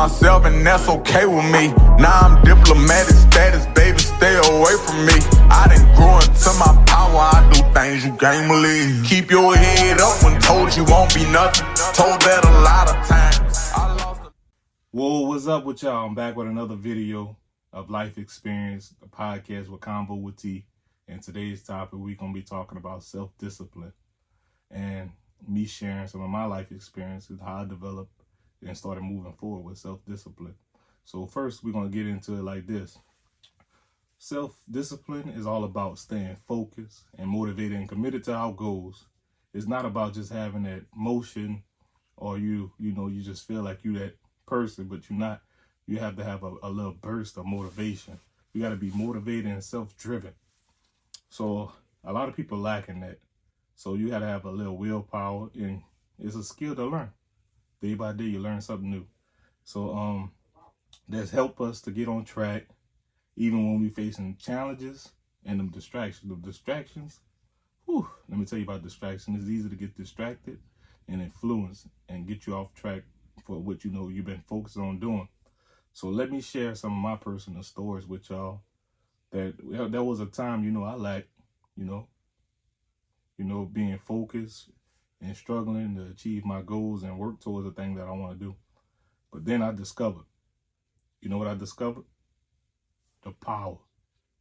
myself and that's okay with me. Now I'm diplomatic status, baby, stay away from me. I done grew into my power, I do things you can't believe. Keep your head up when told you won't be nothing. Told that a lot of times. I lost. Whoa, what's up with y'all? I'm back with another video of life experience, a podcast with Convo with T. And today's topic, we're going to be talking about self-discipline and me sharing some of my life experiences, how I developed and started moving forward with self-discipline. So first, we're going to get into it like this. Self-discipline is all about staying focused and motivated and committed to our goals. It's not about just having that motion or you just feel like you that person, but you're not. You have to have a little burst of motivation. You got to be motivated and self-driven. So a lot of people lack in that. So you got to have a little willpower, and it's a skill to learn. Day by day, you learn something new. So that's helped us to get on track, even when we facing challenges and them distractions. The distractions, whew, let me tell you about distraction. It's easy to get distracted and influence and get you off track for what you've been focused on doing. So let me share some of my personal stories with y'all. That there was a time, I lacked, being focused and struggling to achieve my goals and work towards the thing that I want to do. But then I discovered, what I discovered? The power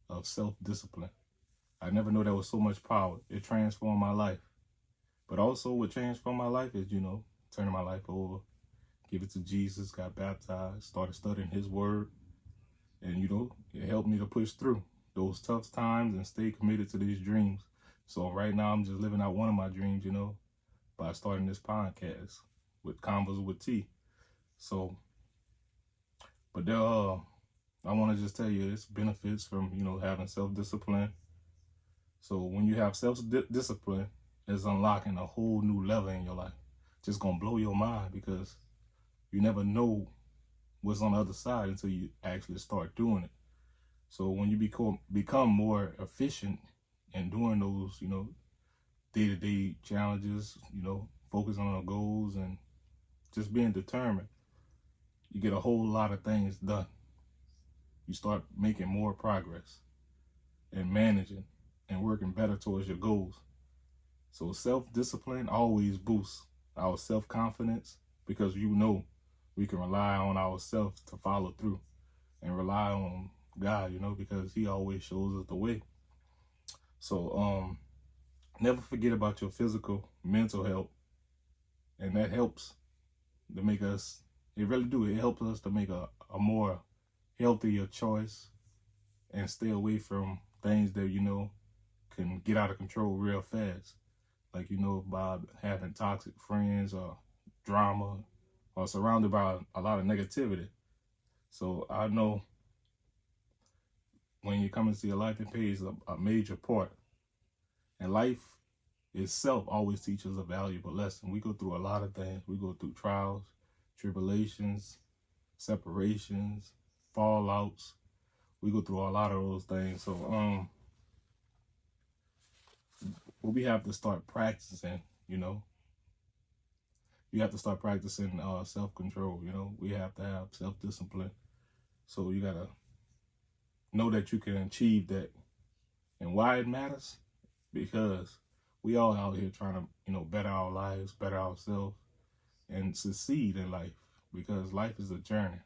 of self-discipline. I never knew there was so much power. It transformed my life. But also what transformed my life is, turning my life over, give it to Jesus, got baptized, started studying his word. And, it helped me to push through those tough times and stay committed to these dreams. So right now I'm just living out one of my dreams, by starting this podcast with Convos with T. So, but there I want to just tell you, it's benefits from, having self-discipline. So when you have self-discipline, it's unlocking a whole new level in your life. Just going to blow your mind because you never know what's on the other side until you actually start doing it. So when you become more efficient in doing those, day-to-day challenges, focusing on our goals and just being determined, you get a whole lot of things done. You start making more progress and managing and working better towards your goals. So self-discipline always boosts our self-confidence because we can rely on ourselves to follow through and rely on God, because he always shows us the way. So never forget about your physical, mental health. And that helps to make us, it really do. It helps us to make a more healthier choice and stay away from things that, can get out of control real fast. Like, by having toxic friends or drama or surrounded by a lot of negativity. So I know when you come into your life, it plays a major part. And life itself always teaches a valuable lesson. We go through a lot of things. We go through trials, tribulations, separations, fallouts. We go through a lot of those things. So we have to start practicing, you have to start practicing self-control. We have to have self-discipline. So you got to know that you can achieve that. And why it matters? Because we all out here trying to, better our lives, better ourselves, and succeed in life. Because life is a journey,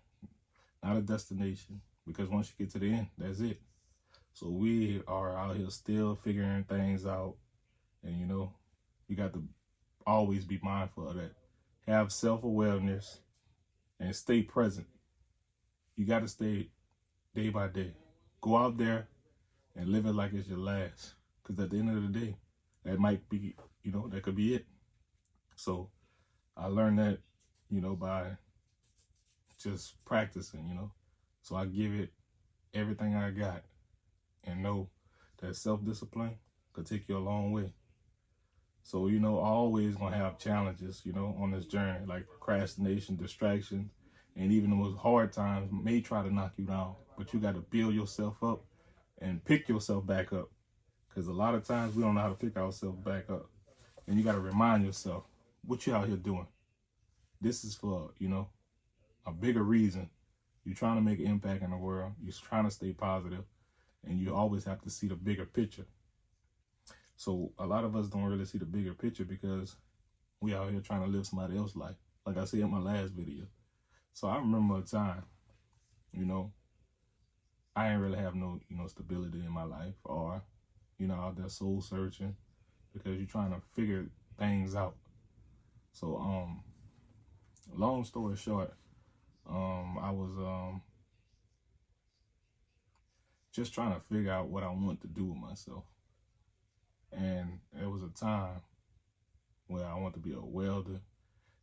not a destination. Because once you get to the end, that's it. So we are out here still figuring things out. And, you got to always be mindful of that. Have self-awareness and stay present. You got to stay day by day. Go out there and live it like it's your last. Because at the end of the day, that might be, that could be it. So I learned that, by just practicing, So I give it everything I got and know that self-discipline could take you a long way. So, always going to have challenges, on this journey, like procrastination, distractions, and even the most hard times may try to knock you down. But you got to build yourself up and pick yourself back up. Because a lot of times we don't know how to pick ourselves back up. And you got to remind yourself, what you out here doing? This is for, a bigger reason. You're trying to make an impact in the world. You're trying to stay positive, and you always have to see the bigger picture. So a lot of us don't really see the bigger picture because we out here trying to live somebody else's life. Like I said in my last video. So I remember a time, I didn't really have no, stability in my life, or, out there soul searching because you're trying to figure things out. So, long story short, I was just trying to figure out what I want to do with myself. And there was a time where I wanted to be a welder,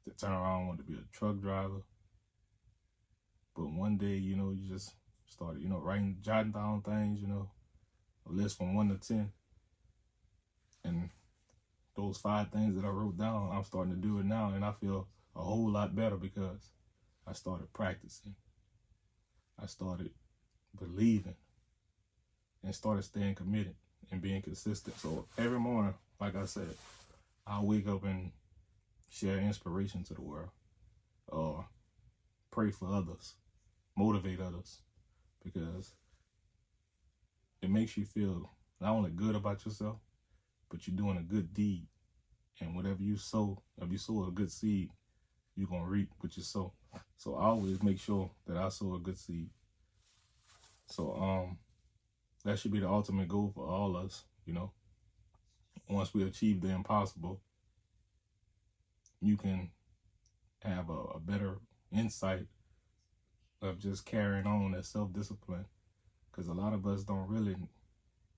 to turn around, I wanted to be a truck driver. But one day, you just started, jotting down things, a list from 1 to 10. And those 5 things that I wrote down, I'm starting to do it now. And I feel a whole lot better because I started practicing. I started believing and started staying committed and being consistent. So every morning, like I said, I wake up and share inspiration to the world, or pray for others, motivate others, because it makes you feel not only good about yourself, but you're doing a good deed. And whatever you sow, if you sow a good seed, you're going to reap what you sow. So I always make sure that I sow a good seed. So that should be the ultimate goal for all us, Once we achieve the impossible, you can have a better insight of just carrying on that self-discipline. Because a lot of us don't really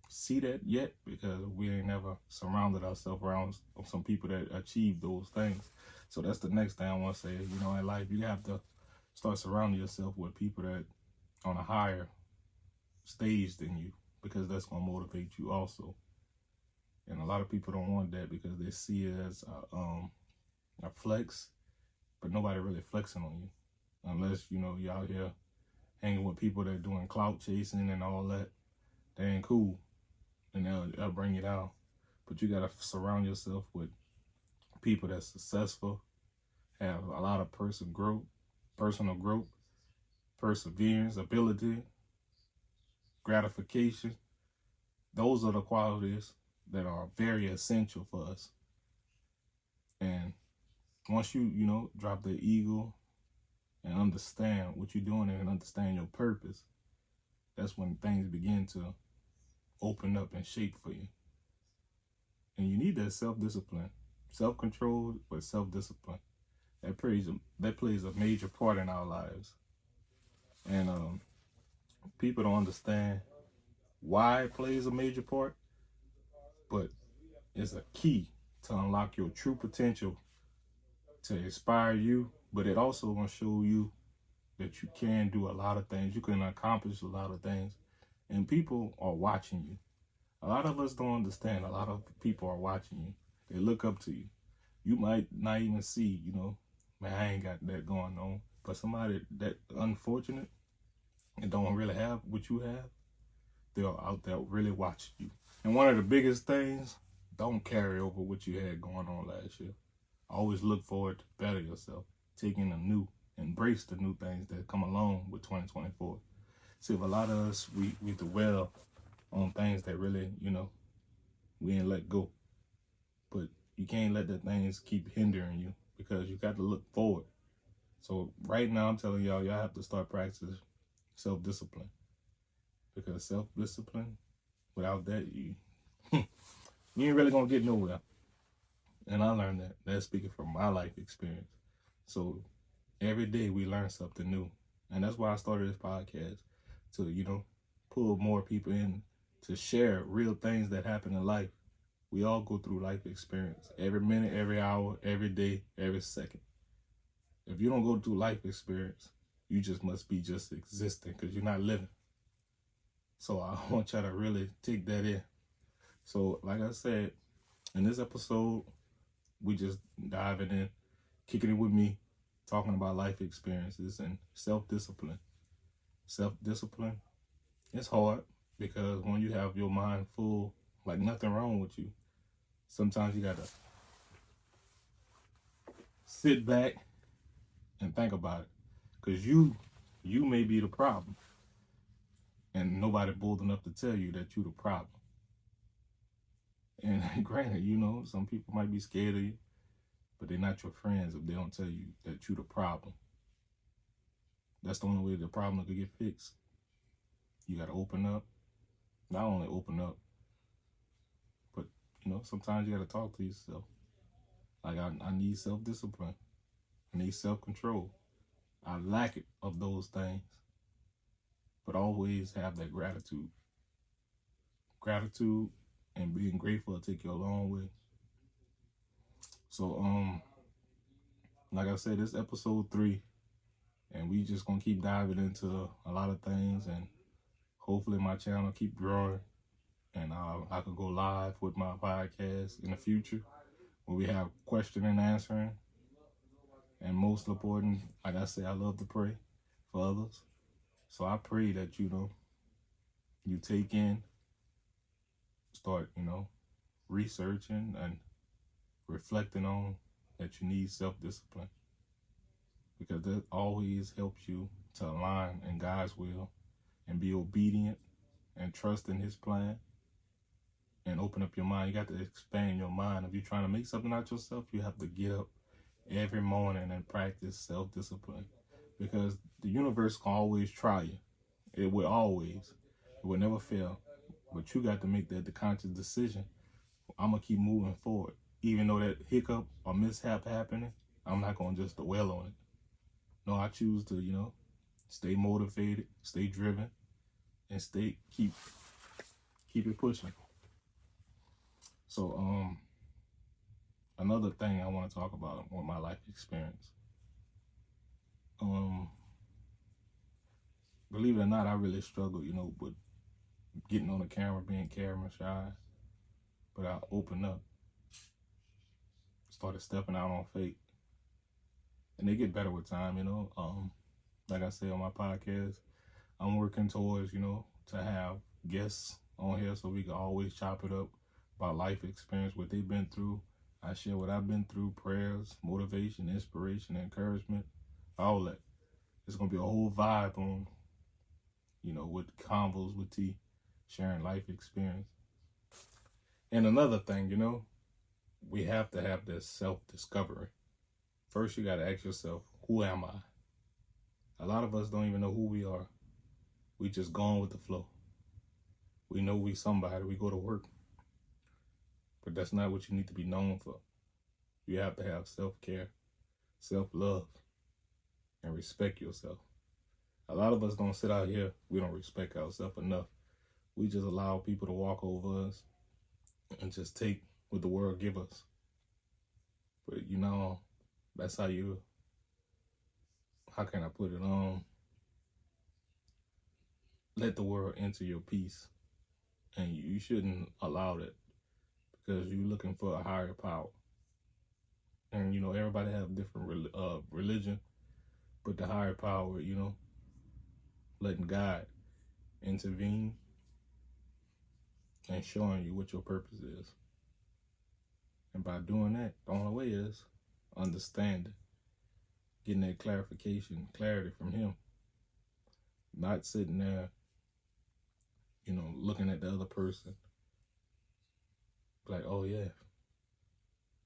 see that yet because we ain't never surrounded ourselves around some people that achieve those things. So that's the next thing I want to say. In life, you have to start surrounding yourself with people that on a higher stage than you, because that's going to motivate you also. And a lot of people don't want that because they see it as a flex, but nobody really flexing on you unless, you're out here hanging with people that are doing clout chasing and all that. They ain't cool, and they'll bring you down. But you got to surround yourself with people that's successful, have a lot of personal growth, perseverance, ability, gratification. Those are the qualities that are very essential for us. And once you, drop the ego and understand what you're doing and understand your purpose, that's when things begin to open up and shape for you. And you need that self-discipline, self-control, but self-discipline. That plays a major part in our lives. And people don't understand why it plays a major part, but it's a key to unlock your true potential, to inspire you, but it also going to show you that you can do a lot of things. You can accomplish a lot of things, and people are watching you. A lot of us don't understand. A lot of people are watching you. They look up to you. You might not even see, man, I ain't got that going on. But somebody that unfortunate and don't really have what you have, they're out there really watching you. And one of the biggest things, don't carry over what you had going on last year. Always look forward to better yourself, taking the new, embrace the new things that come along with 2024. See, if a lot of us, we dwell on things that really, we ain't let go. But you can't let the things keep hindering you because you got to look forward. So right now, I'm telling y'all have to start practicing self-discipline. Because self-discipline, without that, you ain't really going to get nowhere. And I learned that. That's speaking from my life experience. So every day we learn something new. And that's why I started this podcast, to, pull more people in, to share real things that happen in life. We all go through life experience every minute, every hour, every day, every second. If you don't go through life experience, you just must be just existing because you're not living. So I want y'all to really take that in. So like I said, in this episode, we just diving in, kicking it with me, talking about life experiences and self-discipline. Self-discipline, it's hard because when you have your mind full, like nothing wrong with you, sometimes you gotta sit back and think about it. Because you may be the problem. And nobody bold enough to tell you that you're the problem. And granted, some people might be scared of you, but they're not your friends if they don't tell you that you're the problem. That's the only way the problem could get fixed. You got to open up. Not only open up, but, sometimes you got to talk to yourself. Like, I need self-discipline. I need self-control. I lack it of those things. But always have that gratitude. Gratitude and being grateful will take you a long way. So, like I said, this episode 3, and we just gonna keep diving into a lot of things, and hopefully my channel keep growing, and I could go live with my podcast in the future where we have question and answering. And most important, like I say, I love to pray for others. So I pray that, you take in, start, researching and reflecting on that you need self-discipline, because that always helps you to align in God's will and be obedient and trust in his plan and open up your mind. You got to expand your mind. If you're trying to make something out yourself, you have to get up every morning and practice self-discipline, because the universe can always try you. It will never fail. But you got to make the conscious decision. I'm going to keep moving forward. Even though that hiccup or mishap happening, I'm not going to just dwell on it. No, I choose to, stay motivated, stay driven, and keep it pushing. So, another thing I want to talk about with my life experience. Believe it or not, I really struggled, with getting on the camera, being camera shy. But I opened up, started stepping out on faith. And they get better with time, Like I say on my podcast, I'm working towards, to have guests on here so we can always chop it up about life experience, what they've been through. I share what I've been through, prayers, motivation, inspiration, encouragement, all that. It's going to be a whole vibe on, with convos with T, sharing life experience. And another thing, we have to have this self-discovery. First, you got to ask yourself, who am I? A lot of us don't even know who we are. We just going with the flow. We know we somebody. We go to work. But that's not what you need to be known for. You have to have self-care, self-love, and respect yourself. A lot of us don't sit out here. We don't respect ourselves enough. We just allow people to walk over us and just take what the world give us. But, that's how can I put it on? Let the world enter your peace. And you shouldn't allow that, because you're looking for a higher power. And, everybody have different religion, but the higher power, letting God intervene and showing you what your purpose is. And by doing that, the only way is understanding, getting that clarity from him. Not sitting there, looking at the other person like, oh yeah,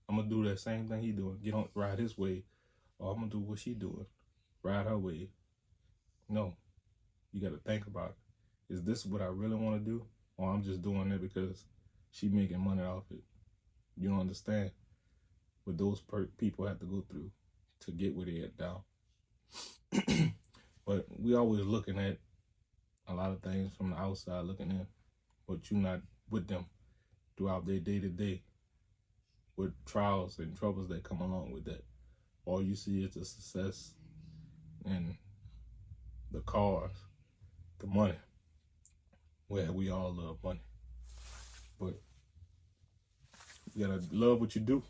I'm going to do that same thing he doing. Ride his way, or I'm going to do what she doing. Ride her way. No, you got to think about it. Is this what I really want to do? Or I'm just doing it because she making money off it? You don't understand what those people have to go through to get where they at now. But we always looking at a lot of things from the outside, looking in, but you're not with them throughout their day-to-day, with trials and troubles that come along with that. All you see is the success and the cars, the money. Well, we all love money, but you gotta love what you do.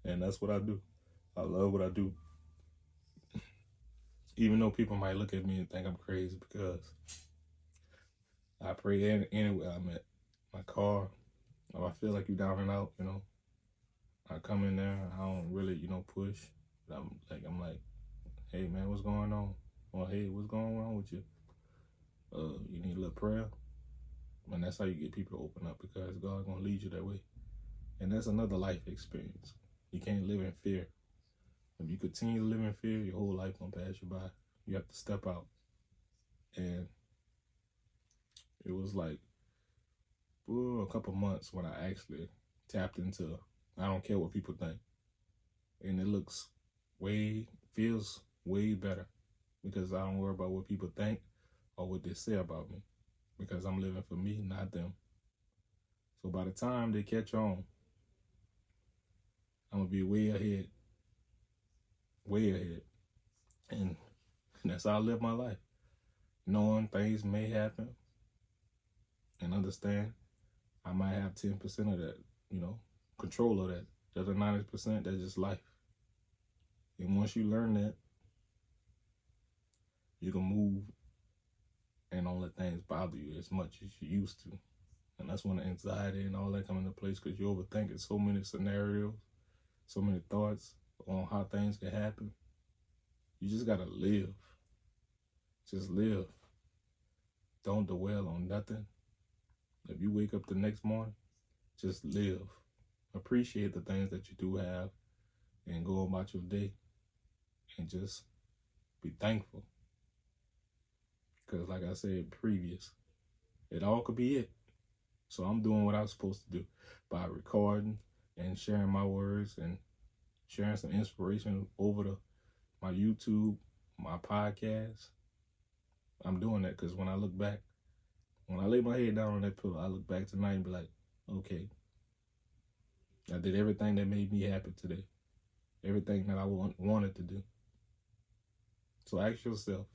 And that's what I do. I love what I do. Even though people might look at me and think I'm crazy, because I pray anywhere I'm at. My car, if I feel like you're down and out, I come in there. I don't really, push. But I'm like, hey man, what's going on? Or hey, what's going on with you? You need a little prayer? And that's how you get people to open up, because God's gonna lead you that way. And that's another life experience. You can't live in fear. If you continue to live in fear, your whole life gonna pass you by. You have to step out. And it was like a couple months when I actually tapped into, I don't care what people think. And it feels way better, because I don't worry about what people think or what they say about me, because I'm living for me, not them. So by the time they catch on, I'm gonna be way ahead. And that's how I live my life, knowing things may happen, and understand I might have 10% of that, control of that. The other 90%, that's just life. And once you learn that, you can move and don't let things bother you as much as you used to. And that's when the anxiety and all that come into place, because you're overthinking so many scenarios, so many thoughts on how things can happen. You just gotta live. Just live. Don't dwell on nothing. If you wake up the next morning, just live. Appreciate the things that you do have and go about your day and just be thankful. Because like I said previous, it all could be it. So I'm doing what I'm supposed to do by recording and sharing my words and sharing some inspiration over my YouTube, my podcast. I'm doing that because when I look back, when I lay my head down on that pillow, I look back tonight and be like, okay, I did everything that made me happy today. Everything that I wanted to do. So ask yourself,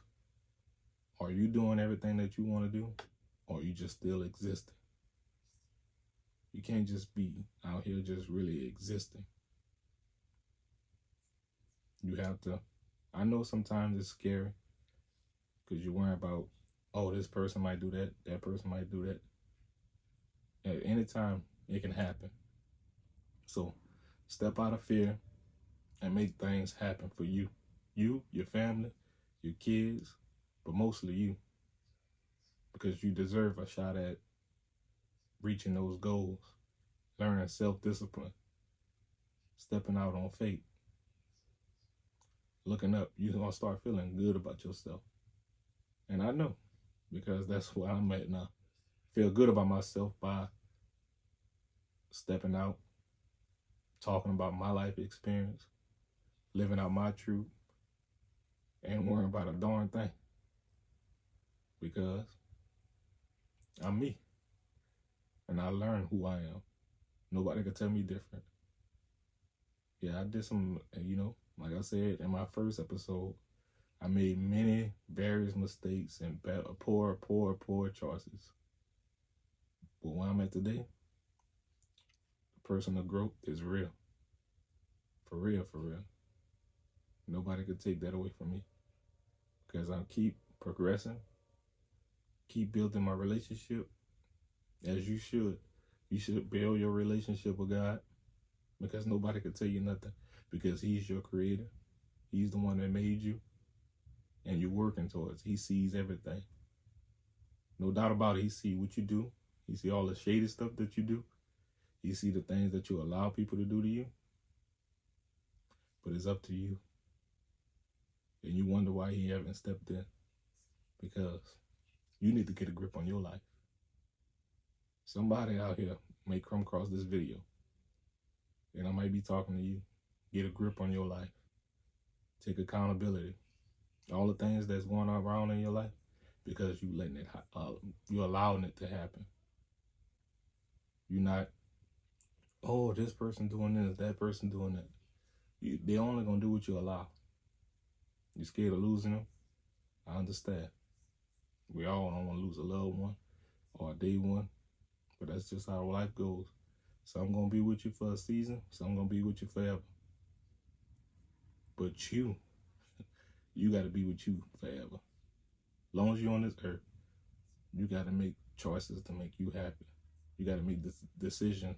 are you doing everything that you want to do, or are you just still existing? You can't just be out here just really existing. You have to, I know sometimes it's scary because you're worrying about, oh, this person might do that, that person might do that. At any time, it can happen. So step out of fear and make things happen for you. You, your family, your kids, but mostly you. Because you deserve a shot at reaching those goals, learning self-discipline, stepping out on faith, looking up. You're going to start feeling good about yourself. And I know, because that's where I'm at now. Feel good about myself by stepping out, talking about my life experience, living out my truth, and worrying about a darn thing. Because I'm me. And I learned who I am. Nobody can tell me different. Yeah, I did some, like I said in my first episode, I made many various mistakes and poor choices. But where I'm at today, the personal growth is real. For real, for real. Nobody could take that away from me. Because I keep progressing, keep building my relationship, as you should. You should build your relationship with God, because nobody can tell you nothing, because He's your creator. He's the one that made you, and you're working towards. He sees everything. No doubt about it. He sees what you do. He sees all the shady stuff that you do. He sees the things that you allow people to do to you. But it's up to you. And you wonder why He haven't stepped in. Because you need to get a grip on your life. Somebody out here may come across this video, and I might be talking to you. Get a grip on your life. Take accountability. All the things that's going on around in your life, because you're allowing it to happen. You're not, oh, this person doing this, that person doing that. They're only going to do what you allow. You're scared of losing them? I understand. We all don't want to lose a loved one or a day one, but that's just how life goes. Some going to be with you for a season, some going to be with you forever. But you got to be with you forever. As long as you're on this earth, you got to make choices to make you happy. You got to make this decision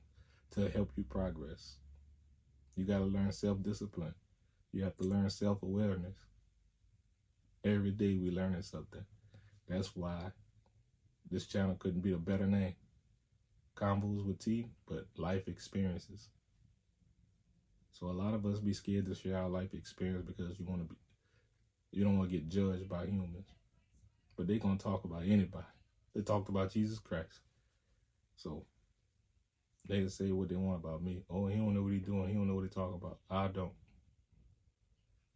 to help you progress. You got to learn self-discipline. You have to learn self-awareness. Every day we learning something. That's why this channel couldn't be a better name. Convos with T, but life experiences. So a lot of us be scared to share our life experience because you don't want to get judged by humans. But they gonna talk about anybody. They talked about Jesus Christ. So they can say what they want about me. Oh, he don't know what he doing. He don't know what he talking about. I don't.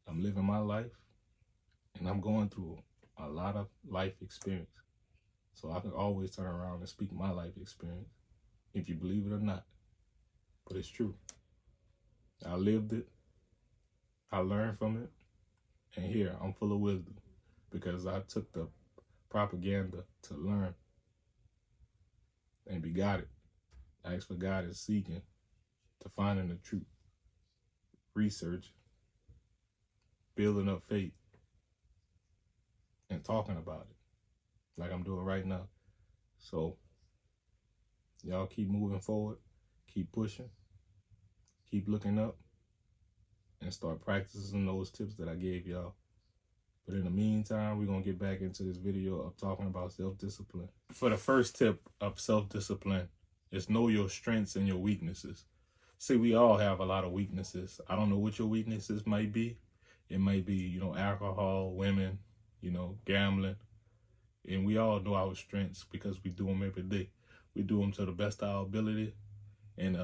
I'm living my life, and I'm going through a lot of life experience. So I can always turn around and speak my life experience, if you believe it or not. But it's true. I lived it. I learned from it. And here, I'm full of wisdom because I took the propaganda to learn and begot it. Ask for God is seeking to finding the truth, research, building up faith, and talking about it like I'm doing right now. So y'all keep moving forward, keep pushing, keep looking up, and start practicing those tips that I gave y'all. But in the meantime, we're going to get back into this video of talking about self-discipline. For the first tip of self-discipline is know your strengths and your weaknesses. See, we all have a lot of weaknesses. I don't know what your weaknesses might be. It might be, alcohol, women, gambling. And we all know our strengths because we do them every day. We do them to the best of our ability. And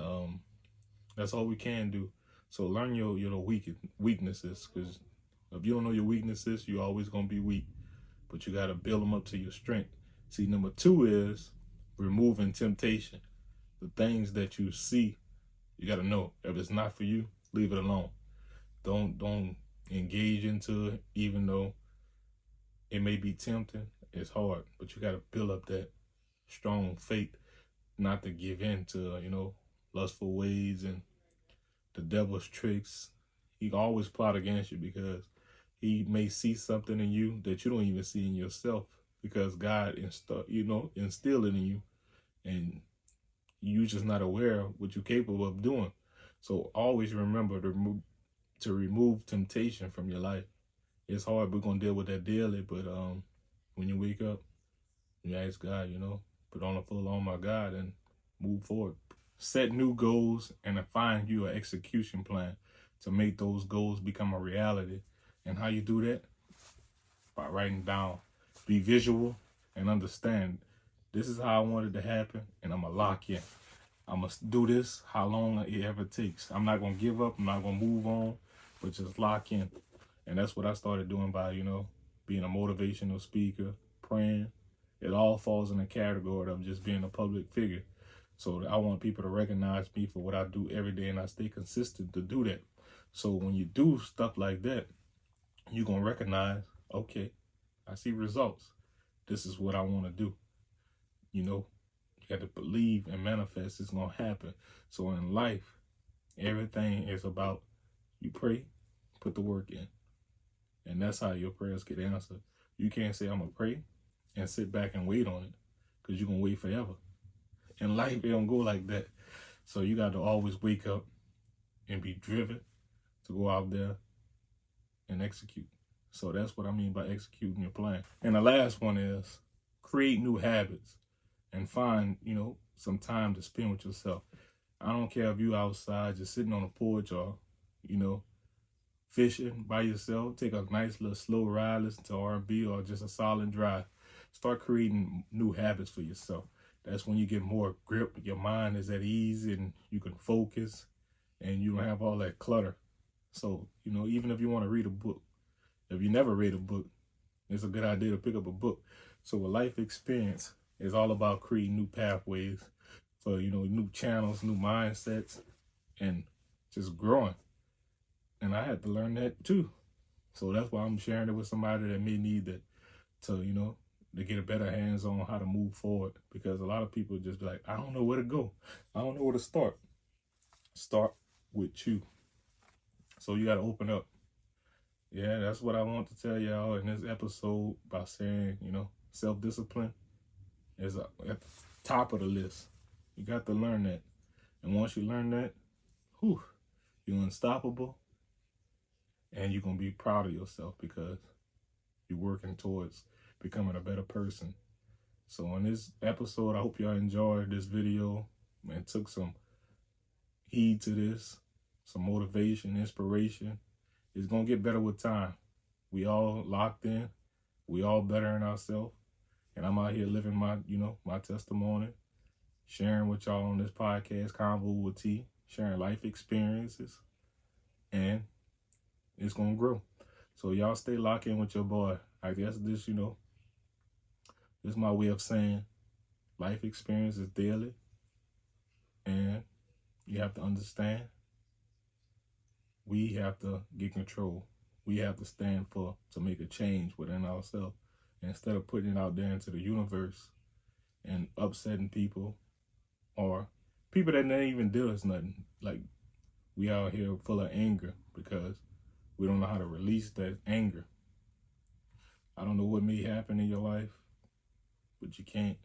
that's all we can do. So learn your weaknesses, because if you don't know your weaknesses, you're always going to be weak. But you got to build them up to your strength. See, number 2 is removing temptation. The things that you see, you got to know. If it's not for you, leave it alone. Don't engage into it, even though it may be tempting. It's hard, but you got to build up that strong faith not to give in to, lustful ways and the devil's tricks. He can always plot against you because he may see something in you that you don't even see in yourself, because God instilled it in you, and you just not aware of what you're capable of doing. So always remember to remove temptation from your life. It's hard. We're gonna deal with that daily, but when you wake up, you ask God, put on the full armor of God and move forward. Set new goals and find you an execution plan to make those goals become a reality. And how you do that? By writing down. Be visual and understand, this is how I want it to happen, and I'm going to lock in. I'm going to do this how long it ever takes. I'm not going to give up. I'm not going to move on, but just lock in. And that's what I started doing by, being a motivational speaker, praying. It all falls in the category of just being a public figure. So I want people to recognize me for what I do every day, and I stay consistent to do that. So when you do stuff like that, you're going to recognize, okay, I see results. This is what I want to do. You got to believe and manifest it's going to happen. So in life, everything is about you pray, put the work in. And that's how your prayers get answered. You can't say, I'm going to pray and sit back and wait on it, because you're going to wait forever. In life, it don't go like that. So you got to always wake up and be driven to go out there and execute. So that's what I mean by executing your plan. And the last one is create new habits and find, some time to spend with yourself. I don't care if you outside just sitting on a porch or, fishing by yourself. Take a nice little slow ride, listen to R&B or just a silent drive. Start creating new habits for yourself. That's when you get more grip. Your mind is at ease and you can focus and you don't have all that clutter. So, even if you want to read a book, if you never read a book, it's a good idea to pick up a book. So a life experience is all about creating new pathways for, new channels, new mindsets, and just growing. And I had to learn that too. So that's why I'm sharing it with somebody that may need that to get a better hands on how to move forward. Because a lot of people just be like, I don't know where to go. I don't know where to start. Start with you. So you got to open up. Yeah, that's what I want to tell y'all in this episode by saying, self-discipline is at the top of the list. You got to learn that. And once you learn that, you're unstoppable. And you're going to be proud of yourself because you're working towards becoming a better person. So on this episode, I hope y'all enjoyed this video and took some heed to this, some motivation, inspiration. It's going to get better with time. We all locked in. We all bettering ourselves. And I'm out here living my, my testimony, sharing with y'all on this podcast, Convo with T, sharing life experiences. And it's going to grow. So y'all stay locked in with your boy. I guess this, this is my way of saying life experience is daily. And you have to understand, we have to get control. We have to stand to make a change within ourselves. Instead of putting it out there into the universe and upsetting people or people that didn't even do us nothing. Like, we out here full of anger because we don't know how to release that anger. I don't know what may happen in your life, but you can't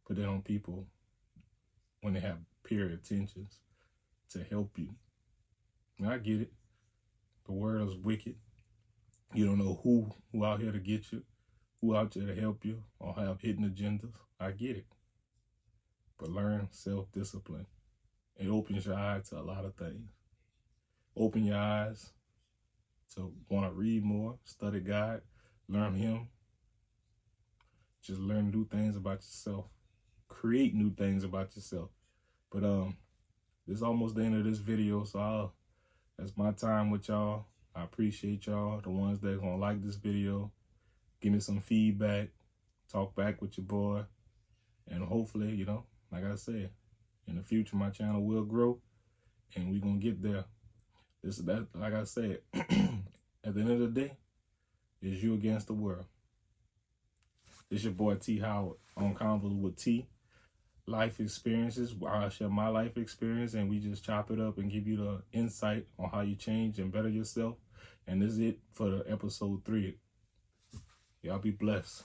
put it on people when they have pure intentions to help you. And I get it. The world is wicked. You don't know who out here to get you, who out there to help you, or have hidden agendas. I get it. But learn self-discipline. It opens your eyes to a lot of things. Open your eyes to want to read more, study God, learn Him. Just learn new things about yourself. Create new things about yourself. But this is almost the end of this video, so that's my time with y'all. I appreciate y'all, the ones that gonna like this video. Give me some feedback, talk back with your boy, and hopefully, like I said, in the future, my channel will grow, and we're gonna get there. Like I said, at the end of the day, it's you against the world. This your boy T Howard on Convos with T. Life experiences. I share my life experience, and we just chop it up and give you the insight on how you change and better yourself. And this is it for the episode 3. Y'all be blessed.